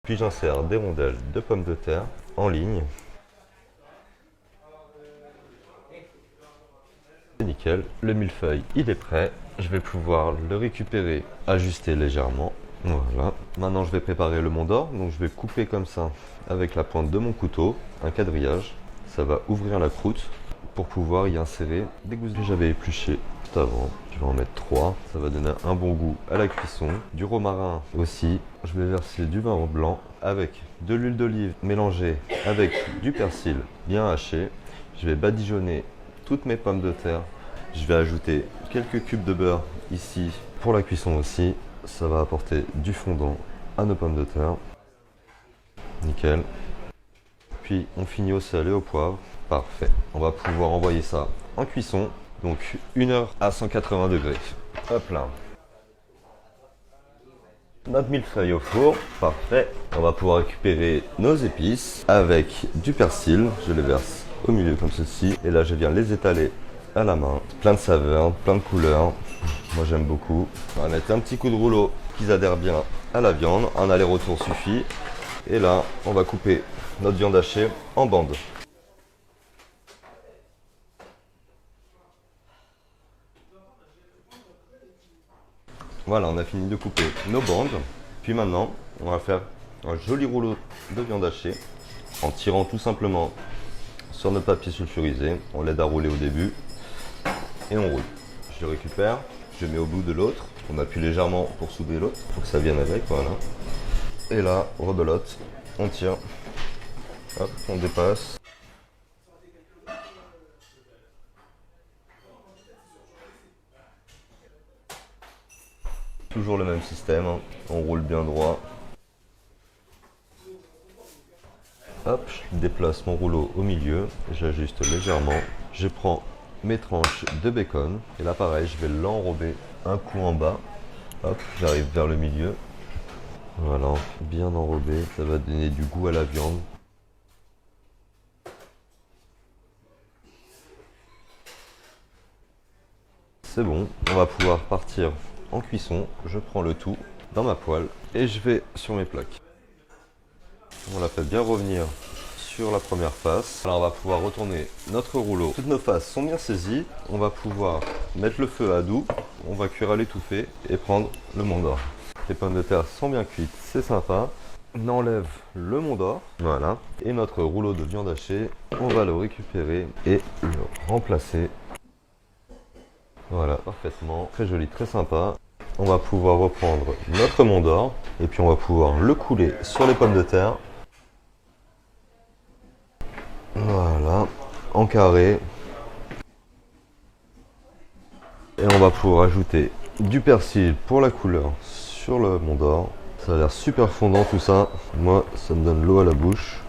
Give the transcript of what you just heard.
Puis j'insère des rondelles de pommes de terre en ligne. C'est nickel, le millefeuille il est prêt. Je vais pouvoir le récupérer, ajuster légèrement. Voilà. Maintenant je vais préparer le mont d'or. Donc je vais couper comme ça avec la pointe de mon couteau, un quadrillage. Ça va ouvrir la croûte pour pouvoir y insérer des gousses que j'avais épluchées juste avant. Je vais en mettre 3. Ça va donner un bon goût à la cuisson. Du romarin aussi. Je vais verser du vin blanc avec de l'huile d'olive mélangée avec du persil bien haché. Je vais badigeonner toutes mes pommes de terre. Je vais ajouter quelques cubes de beurre ici pour la cuisson aussi. Ça va apporter du fondant à nos pommes de terre. Nickel. Puis on finit au sel et au poivre. Parfait. On va pouvoir envoyer ça en cuisson. Donc 1 heure à 180 degrés. Hop là. Notre millefeuille au four. Parfait. On va pouvoir récupérer nos épices avec du persil. Je les verse au milieu comme ceci. Et là je viens les étaler à la main. Plein de saveurs, plein de couleurs. Moi j'aime beaucoup. On va mettre un petit coup de rouleau qu'ils adhèrent bien à la viande. Un aller-retour suffit. Et là, on va couper notre viande hachée en bandes. Voilà, on a fini de couper nos bandes. Puis maintenant, on va faire un joli rouleau de viande hachée en tirant tout simplement sur notre papier sulfurisé. On l'aide à rouler au début et on roule. Je le récupère, je mets au bout de l'autre. On appuie légèrement pour souder l'autre, pour que ça vienne avec, voilà. Et là, rebelote, on tire, hop, on dépasse. Toujours le même système, hein. On roule bien droit. Hop, je déplace mon rouleau au milieu, j'ajuste légèrement. Je prends mes tranches de bacon et là pareil, je vais l'enrober un coup en bas. Hop, j'arrive vers le milieu. Voilà, bien enrobé, ça va donner du goût à la viande. C'est bon, on va pouvoir partir en cuisson. Je prends le tout dans ma poêle et je vais sur mes plaques. On la fait bien revenir sur la première face. Alors on va pouvoir retourner notre rouleau. Toutes nos faces sont bien saisies. On va pouvoir mettre le feu à doux. On va cuire à l'étouffée et prendre le mont d'or. Les pommes de terre sont bien cuites, c'est sympa. On enlève le mont d'or, voilà. Et notre rouleau de viande hachée, on va le récupérer et le remplacer. Voilà, parfaitement. Très joli, très sympa. On va pouvoir reprendre notre mont d'or et puis on va pouvoir le couler sur les pommes de terre. Voilà, en carré. Et on va pouvoir ajouter du persil pour la couleur sur le mont d'or. Ça a l'air super fondant tout ça. Moi, ça me donne l'eau à la bouche.